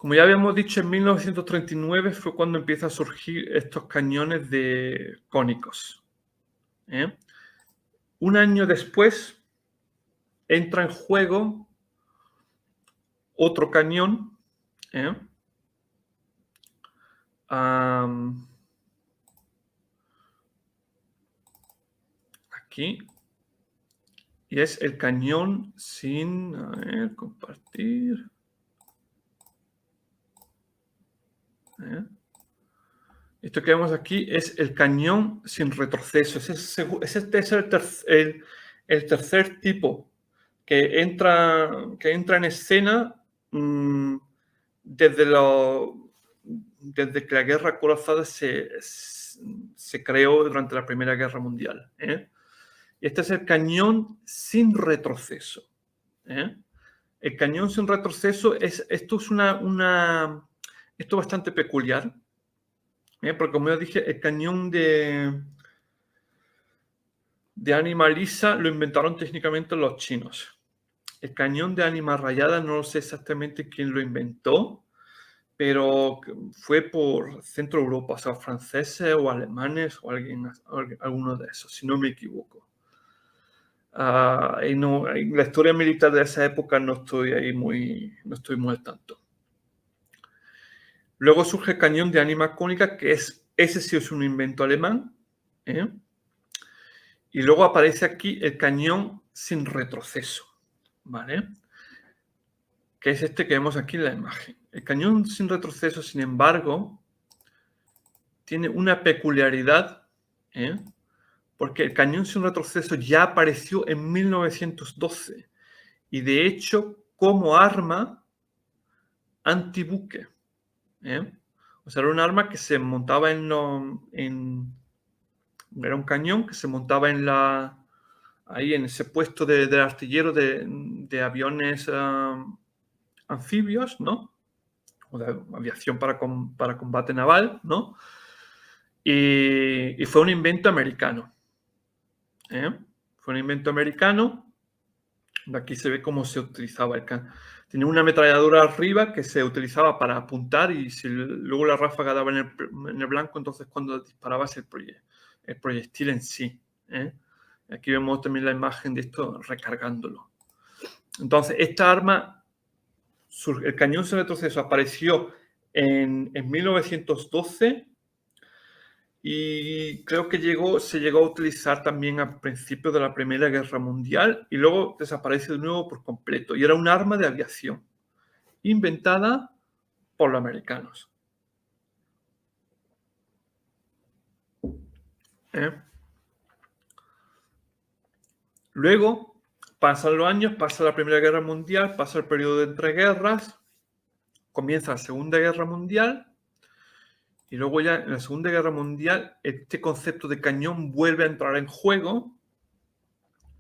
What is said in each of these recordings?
Como ya habíamos dicho, en 1939 fue cuando empiezan a surgir estos cañones de cónicos. Un año después entra en juego otro cañón. Aquí. Y es el cañón sin... A ver, compartir. Esto que vemos aquí es el cañón sin retroceso. Este es el tercer tipo que entra en escena desde que la guerra acorazada se creó durante la Primera Guerra Mundial. Y este es el cañón sin retroceso. El cañón sin retroceso esto es esto bastante peculiar. Porque como ya dije, el cañón de ánima lisa lo inventaron técnicamente los chinos. El cañón de ánima rayada no sé exactamente quién lo inventó, pero fue por Centro Europa, o sea, franceses o alemanes o alguno de esos, si no me equivoco. En la historia militar de esa época no estoy muy al tanto. Luego surge el cañón de ánima cónica, que ese sí es un invento alemán. Y luego aparece aquí el cañón sin retroceso, ¿vale? Que es este que vemos aquí en la imagen. El cañón sin retroceso, sin embargo, tiene una peculiaridad, porque el cañón sin retroceso ya apareció en 1912 y de hecho como arma antibuque. O sea, era un arma que se montaba era un cañón que se montaba ahí en ese puesto de artillero de aviones anfibios, ¿no? O de aviación para combate naval, ¿no? Y fue un invento americano. Fue un invento americano. De aquí se ve cómo se utilizaba el cañón. Tenía una ametralladora arriba que se utilizaba para apuntar y si luego la ráfaga daba en el blanco, entonces cuando disparabas el proyectil en sí. Aquí vemos también la imagen de esto recargándolo. Entonces, esta arma, el cañón sin retroceso, apareció en 1912 y creo que se llegó a utilizar también al principio de la Primera Guerra Mundial y luego desaparece de nuevo por completo. Y era un arma de aviación inventada por los americanos. Luego pasan los años, pasa la Primera Guerra Mundial, pasa el periodo de entreguerras, comienza la Segunda Guerra Mundial y luego ya en la Segunda Guerra Mundial este concepto de cañón vuelve a entrar en juego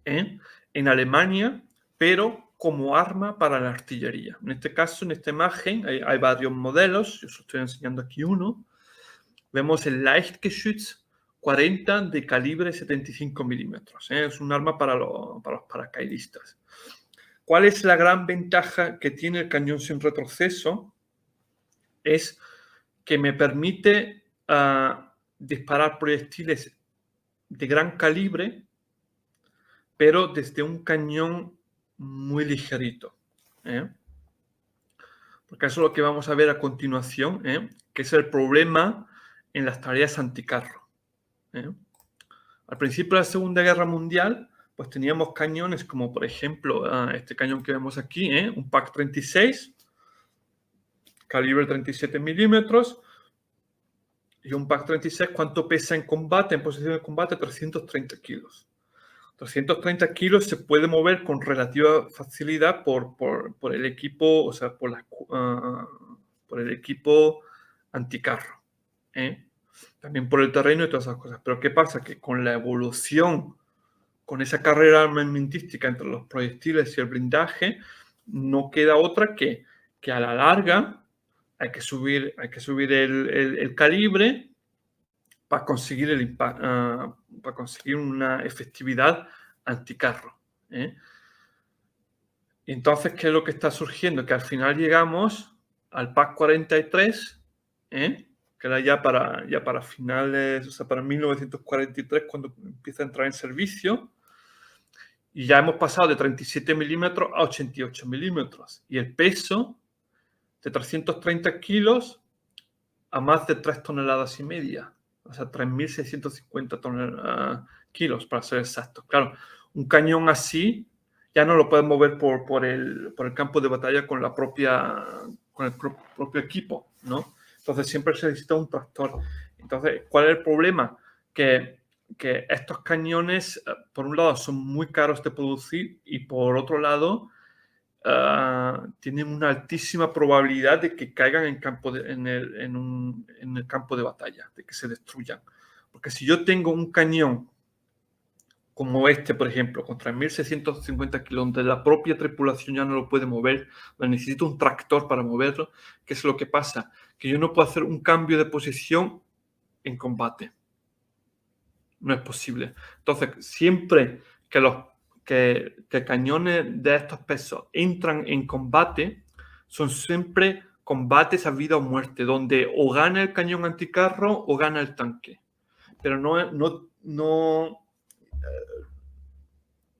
en Alemania, pero como arma para la artillería. En este caso, en esta imagen, hay varios modelos, yo os estoy enseñando aquí uno. Vemos el Leichtgeschütz 40 de calibre 75 milímetros. Es un arma para los paracaidistas. ¿Cuál es la gran ventaja que tiene el cañón sin retroceso? Es que me permite disparar proyectiles de gran calibre, pero desde un cañón muy ligerito. Porque eso es lo que vamos a ver a continuación, que es el problema en las tareas anticarro. Al principio de la Segunda Guerra Mundial, pues teníamos cañones como, por ejemplo, este cañón que vemos aquí, un PaK-36, calibre 37 milímetros, y un PaK-36, ¿cuánto pesa en combate, en posición de combate? 330 kilos. 330 kilos se puede mover con relativa facilidad por el equipo, o sea, por el equipo anticarro. También por el terreno y todas esas cosas. Pero ¿qué pasa? Que con la evolución, con esa carrera armamentística entre los proyectiles y el blindaje, no queda otra que a la larga hay que subir el calibre para conseguir para conseguir una efectividad anticarro. Y entonces, ¿qué es lo que está surgiendo? Que al final llegamos al PAC 43, que era ya para finales, o sea, para 1943, cuando empieza a entrar en servicio. Y ya hemos pasado de 37 milímetros a 88 milímetros. Y el peso de 330 kilos a más de 3 toneladas y media. O sea, 3.650 kilos, para ser exactos. Claro, un cañón así ya no lo puedes mover por el campo de batalla con el propio equipo, ¿no? Entonces siempre se necesita un tractor. Entonces, ¿cuál es el problema? Que estos cañones, por un lado, son muy caros de producir y por otro lado, tienen una altísima probabilidad de que caigan en el campo de batalla, de que se destruyan. Porque si yo tengo un cañón como este, por ejemplo, con 3.650 kilos, donde la propia tripulación ya no lo puede mover, necesito un tractor para moverlo, ¿qué es lo que pasa? Que yo no puedo hacer un cambio de posición en combate. No es posible. Entonces, siempre que cañones de estos pesos entran en combate, son siempre combates a vida o muerte, donde o gana el cañón anticarro o gana el tanque. Pero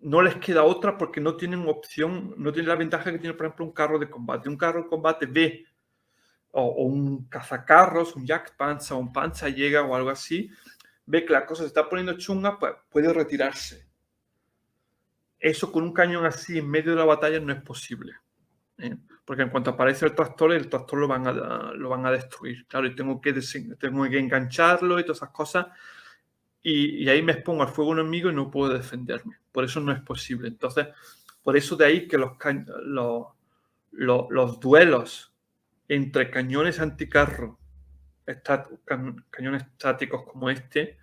no les queda otra porque no tienen opción, no tienen la ventaja que tiene, por ejemplo, un carro de combate. Un carro de combate ve, o un cazacarros, un Jagdpanzer, un Panzerjäger o algo así, ve que la cosa se está poniendo chunga, pues puede retirarse. Eso con un cañón así en medio de la batalla no es posible. Porque en cuanto aparece el tractor lo van a destruir. Claro, y tengo que engancharlo y todas esas cosas. Y ahí me expongo al fuego enemigo y no puedo defenderme. Por eso no es posible. Entonces, por eso de ahí que los duelos entre cañones anticarro, cañones estáticos como este,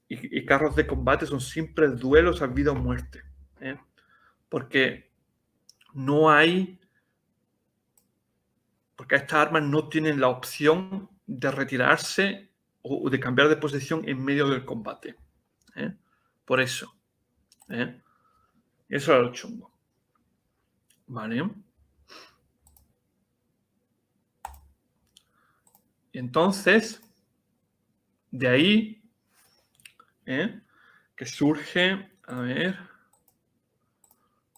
y carros de combate son siempre duelos a vida o muerte. Porque estas armas no tienen la opción de retirarse o de cambiar de posición en medio del combate. Por eso. Eso era lo chungo. Vale. Y entonces, de ahí, que surge, a ver,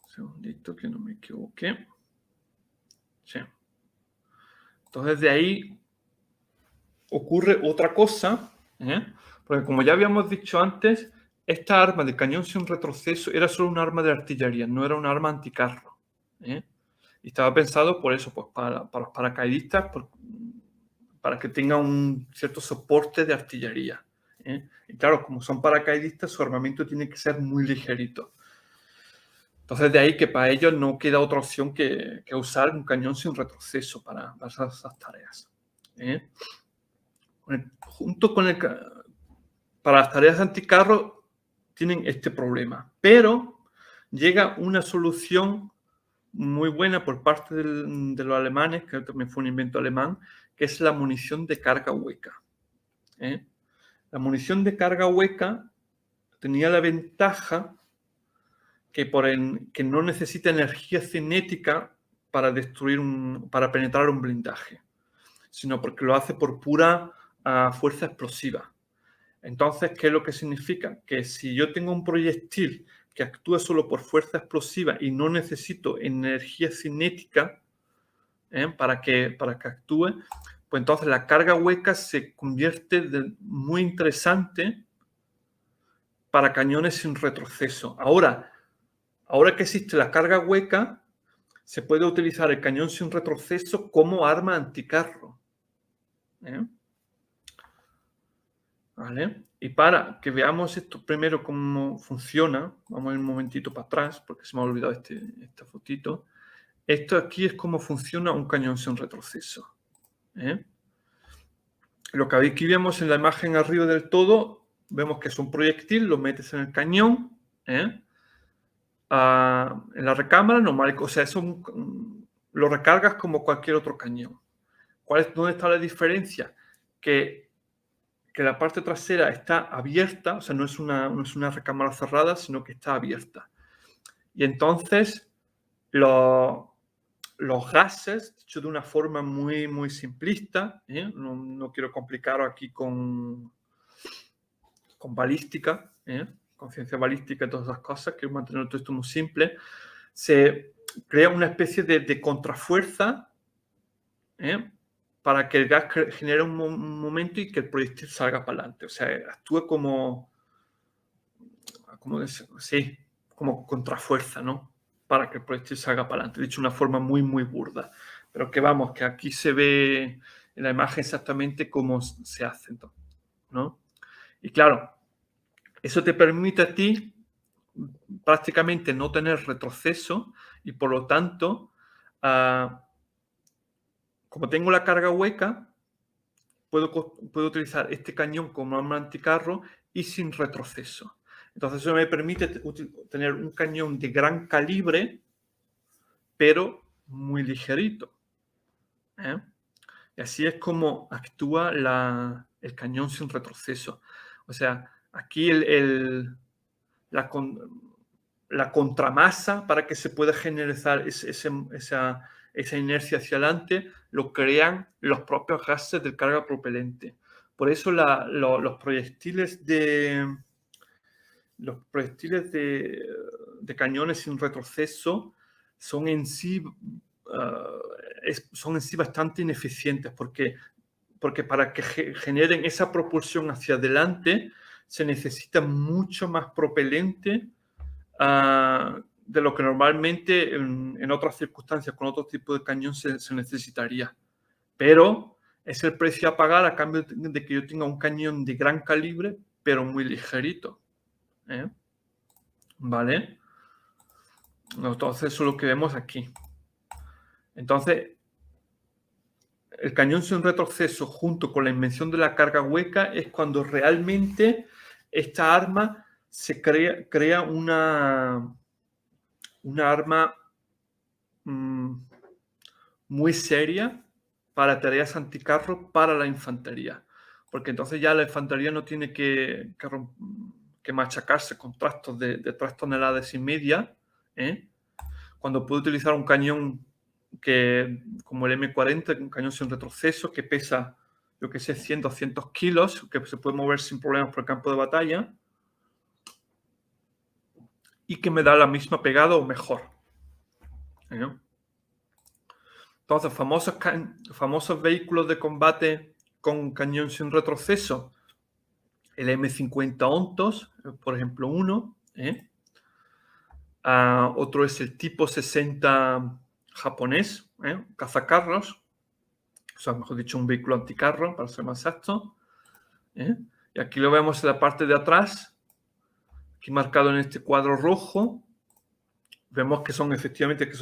un segundito que no me equivoqué. Sí. Entonces, de ahí ocurre otra cosa, porque como ya habíamos dicho antes, esta arma de cañón sin retroceso era solo un arma de artillería, no era un arma anticarro. Y estaba pensado por eso, pues para los paracaidistas, para que tengan un cierto soporte de artillería. Y claro, como son paracaidistas, su armamento tiene que ser muy ligerito. Entonces, de ahí que para ellos no queda otra opción que usar un cañón sin retroceso para esas tareas. Para las tareas anticarro tienen este problema, pero llega una solución muy buena por parte de los alemanes, que también fue un invento alemán, que es la munición de carga hueca. La munición de carga hueca tenía la ventaja que no necesita energía cinética para penetrar un blindaje, sino porque lo hace por pura fuerza explosiva. Entonces, ¿qué es lo que significa? Que si yo tengo un proyectil que actúa solo por fuerza explosiva y no necesito energía cinética para que actúe, pues entonces la carga hueca se convierte muy interesante para cañones sin retroceso. Ahora que existe la carga hueca, se puede utilizar el cañón sin retroceso como arma anticarro. ¿Vale? Y para que veamos esto primero cómo funciona, vamos a ir un momentito para atrás, porque se me ha olvidado esta fotito. Esto aquí es cómo funciona un cañón sin retroceso. Lo que aquí vemos en la imagen arriba del todo, vemos que es un proyectil, lo metes en el cañón, en la recámara normal, o sea, lo recargas como cualquier otro cañón. ¿Dónde está la diferencia? Que la parte trasera está abierta, o sea, no es una recámara cerrada, sino que está abierta. Y entonces los gases, dicho de una forma muy, muy simplista, no quiero complicaros aquí con balística, con ciencia balística y todas esas cosas, quiero mantener todo esto muy simple. Se crea una especie de contrafuerza para que el gas genere un momento y que el proyectil salga para adelante. O sea, actúe como contrafuerza, ¿no? Para que el proyectil salga para adelante. Dicho de una forma muy, muy burda. Pero que vamos, que aquí se ve en la imagen exactamente cómo se hace, ¿no? Y claro, eso te permite a ti prácticamente no tener retroceso y por lo tanto, como tengo la carga hueca, puedo utilizar este cañón como arma anticarro y sin retroceso. Entonces eso me permite tener un cañón de gran calibre, pero muy ligerito. Y así es como actúa el cañón sin retroceso. O sea, aquí la contramasa para que se pueda generar esa inercia hacia adelante lo crean los propios gases del carga propelente. Por eso los proyectiles de cañones sin retroceso son en sí bastante ineficientes porque para que generen esa propulsión hacia adelante se necesita mucho más propelente de lo que normalmente en otras circunstancias con otro tipo de cañón se necesitaría. Pero es el precio a pagar a cambio de que yo tenga un cañón de gran calibre, pero muy ligerito. ¿Vale? Entonces eso es lo que vemos aquí. Entonces, el cañón sin retroceso junto con la invención de la carga hueca es cuando realmente esta arma se crea una arma muy seria para tareas anticarro para la infantería. Porque entonces ya la infantería no tiene que machacarse con trastos de 3 toneladas y media, cuando puede utilizar un cañón como el M40, un cañón sin retroceso que pesa, yo que sé, 100, 200 kilos, que se puede mover sin problemas por el campo de batalla y que me da la misma pegada o mejor. Entonces, famosos vehículos de combate con cañón sin retroceso, el M50 Ontos, por ejemplo, uno. Otro es el tipo 60 japonés, cazacarros, o sea, mejor dicho, un vehículo anticarro, para ser más exacto. Y aquí lo vemos en la parte de atrás, aquí marcado en este cuadro rojo. Vemos que son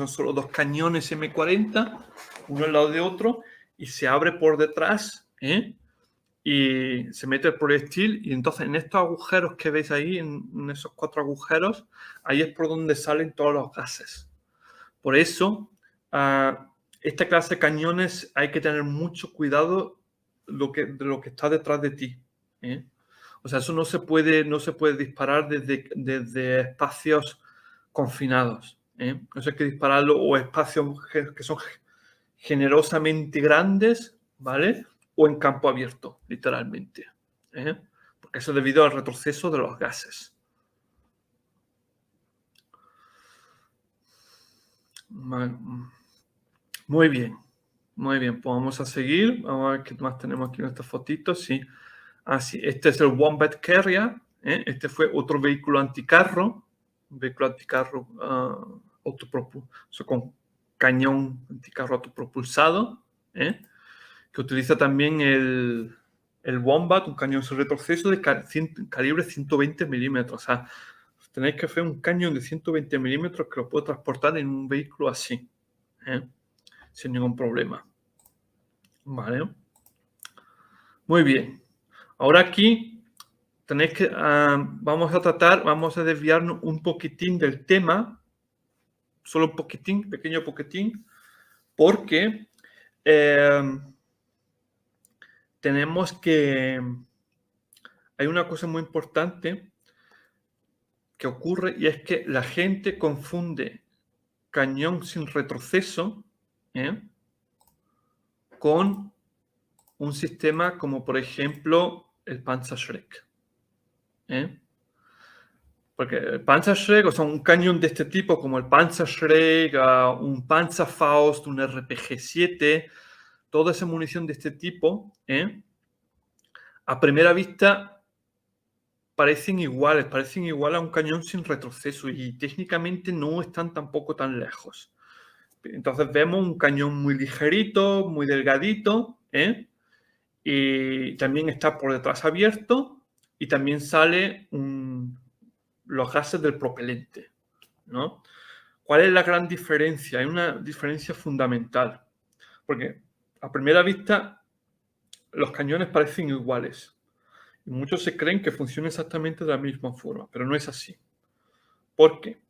solo 2 cañones M40, uno al lado de otro, y se abre por detrás, y se mete el proyectil, y entonces en estos agujeros que veis ahí, en esos 4 agujeros, ahí es por donde salen todos los gases. Por eso, esta clase de cañones hay que tener mucho cuidado de lo que está detrás de ti. O sea, eso no se puede disparar desde espacios confinados. Eso hay que dispararlo o espacios que son generosamente grandes, ¿vale? O en campo abierto, literalmente. Porque eso es debido al retroceso de los gases. Muy bien. Muy bien, pues vamos a seguir. Vamos a ver qué más tenemos aquí en estas fotitos. Sí. Sí, este es el Wombat Carrier. Este fue otro vehículo anticarro. Un vehículo anticarro con cañón anticarro autopropulsado. Que utiliza también el Wombat, un cañón sin retroceso de calibre 120 milímetros. O sea, tenéis que hacer un cañón de 120 milímetros que lo puedo transportar en un vehículo así. Sin ningún problema. Vale. Muy bien. Ahora aquí tenéis que, vamos a desviarnos un poquitín del tema, solo un poquitín, pequeño poquitín, porque hay una cosa muy importante que ocurre y es que la gente confunde cañón sin retroceso con un sistema como, por ejemplo, el Panzerschreck. Porque el Panzerschreck, o sea, un cañón de este tipo como el Panzerschreck, un Panzerfaust, un RPG-7, toda esa munición de este tipo, a primera vista parecen iguales a un cañón sin retroceso y técnicamente no están tampoco tan lejos. Entonces vemos un cañón muy ligerito, muy delgadito, y también está por detrás abierto y también sale los gases del propelente, ¿no? ¿Cuál es la gran diferencia? Hay una diferencia fundamental, porque a primera vista los cañones parecen iguales y muchos se creen que funcionan exactamente de la misma forma, pero no es así. ¿Por qué?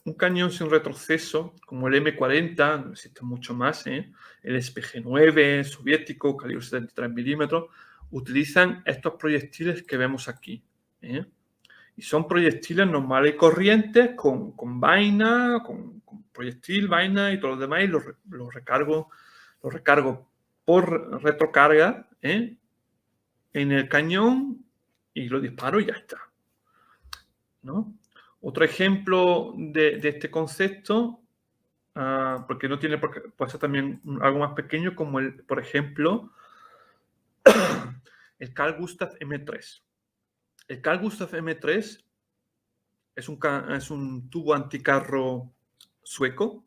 Un cañón sin retroceso, como el M40, no existe mucho más, el SPG-9 soviético, calibre 73 milímetros, utilizan estos proyectiles que vemos aquí. Y son proyectiles normales y corrientes con vaina, con proyectil, vaina y todo lo demás, y los recargo por retrocarga en el cañón y lo disparo y ya está, ¿no? Otro ejemplo de este concepto, porque no tiene por qué, puede ser también algo más pequeño, como por ejemplo, el Carl Gustaf M3. El Carl Gustaf M3 es un tubo anticarro sueco,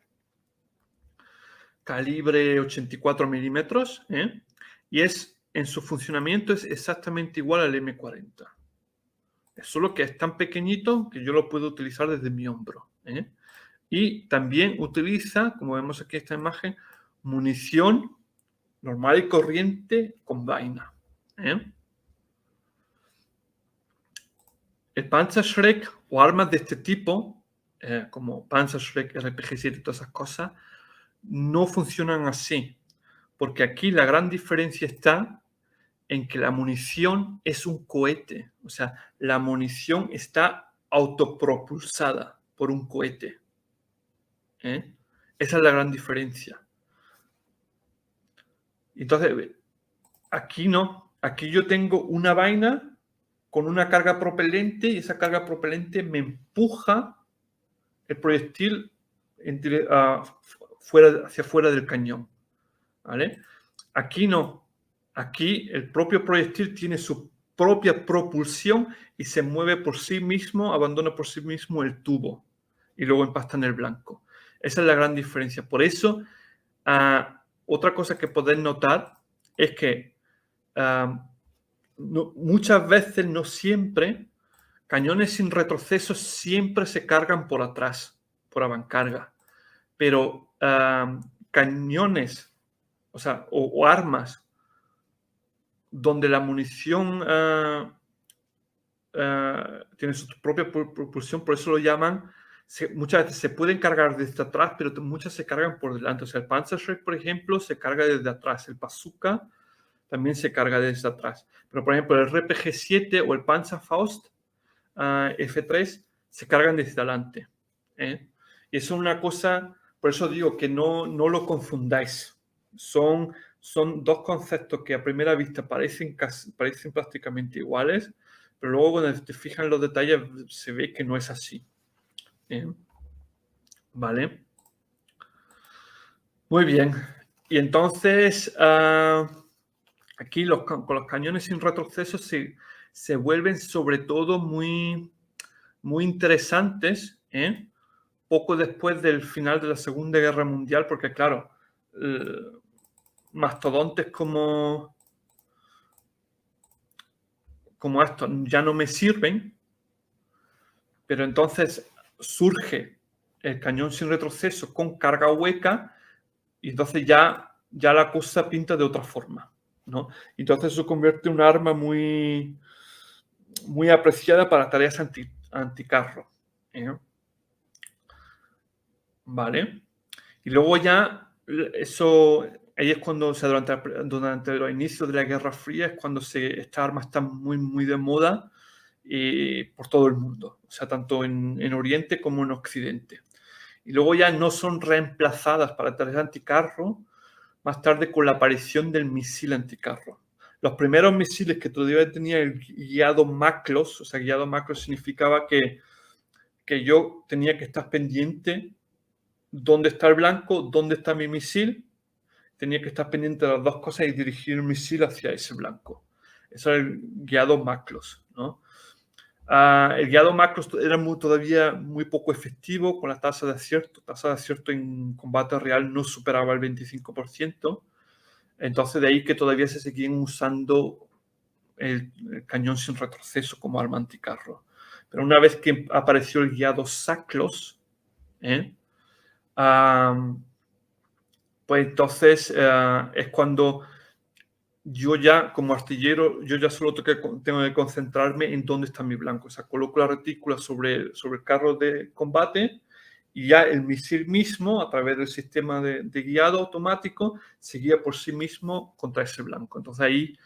calibre 84 milímetros, y en su funcionamiento es exactamente igual al M40. Es solo que es tan pequeñito que yo lo puedo utilizar desde mi hombro. Y también utiliza, como vemos aquí en esta imagen, munición normal y corriente con vaina. El Panzerschreck o armas de este tipo, como Panzerschreck, RPG-7 y todas esas cosas, no funcionan así. Porque aquí la gran diferencia está en que la munición es un cohete. O sea, la munición está autopropulsada por un cohete. Esa es la gran diferencia. Entonces, aquí no. Aquí yo tengo una vaina con una carga propelente y esa carga propelente me empuja el proyectil hacia fuera del cañón. ¿Vale? Aquí no. Aquí el propio proyectil tiene su propia propulsión y se mueve por sí mismo, abandona por sí mismo el tubo y luego impacta en el blanco. Esa es la gran diferencia. Por eso, otra cosa que podéis notar es que muchas veces, no siempre, cañones sin retroceso siempre se cargan por atrás, por avancarga. Pero cañones, o sea, o armas donde la munición tiene su propia propulsión, por eso lo llaman, muchas veces se pueden cargar desde atrás, pero muchas se cargan por delante. O sea, el Panzerschreck, por ejemplo, se carga desde atrás. El Bazooka también se carga desde atrás. Pero, por ejemplo, el RPG-7 o el Panzerfaust F3 se cargan desde adelante. Y eso es una cosa, por eso digo que no lo confundáis. Son dos conceptos que a primera vista parecen prácticamente iguales, pero luego cuando te fijas en los detalles se ve que no es así. ¿Vale? Muy bien. Y entonces, aquí con los cañones sin retroceso se vuelven sobre todo muy, muy interesantes, poco después del final de la Segunda Guerra Mundial, porque claro, mastodontes como estos ya no me sirven, pero entonces surge el cañón sin retroceso con carga hueca y entonces ya la cosa pinta de otra forma, ¿no? Entonces eso convierte en un arma muy, muy apreciada para tareas anticarro. ¿Vale? Y luego ya eso, ahí es cuando, o sea, durante los inicios de la Guerra Fría es cuando esta arma está muy, muy de moda por todo el mundo, o sea, tanto en Oriente como en Occidente. y luego ya no son reemplazadas para tareas anticarro más tarde con la aparición del misil anticarro. Los primeros misiles que todavía tenía el guiado MACLOS, o sea, guiado MACLOS significaba que yo tenía que estar pendiente dónde está el blanco, dónde está mi misil, tenía que estar pendiente de las dos cosas y dirigir el misil hacia ese blanco. Eso era el guiado MACLOS, ¿no? El guiado MACLOS era todavía muy poco efectivo con la tasa de acierto. La tasa de acierto en combate real no superaba el 25%. Entonces, de ahí que todavía se seguían usando el cañón sin retroceso como arma anticarro. Pero una vez que apareció el guiado SACLOS, pues entonces es cuando yo ya, como artillero, yo ya solo tengo que concentrarme en dónde está mi blanco. O sea, coloco la retícula sobre el carro de combate y ya el misil mismo, a través del sistema de guiado automático, se guía por sí mismo contra ese blanco. Entonces ahí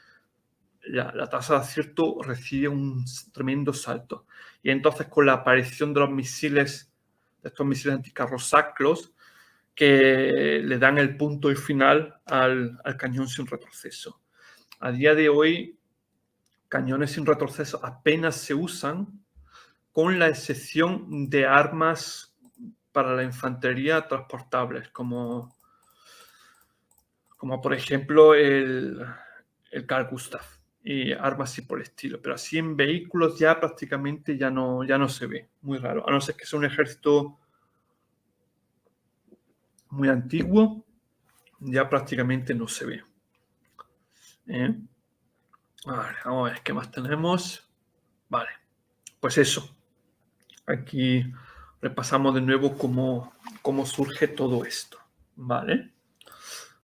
la tasa de acierto recibe un tremendo salto. Y entonces con la aparición de los misiles, de estos misiles anticarro SACLOS, que le dan el punto y final al cañón sin retroceso. A día de hoy, cañones sin retroceso apenas se usan, con la excepción de armas para la infantería transportables, como por ejemplo el Carl Gustav y armas así por el estilo. Pero así en vehículos ya prácticamente ya no se ve, muy raro, a no ser que sea un ejército muy antiguo, ya prácticamente no se ve. Vale, vamos a ver qué más tenemos. Vale, pues eso. Aquí repasamos de nuevo cómo surge todo esto. Vale.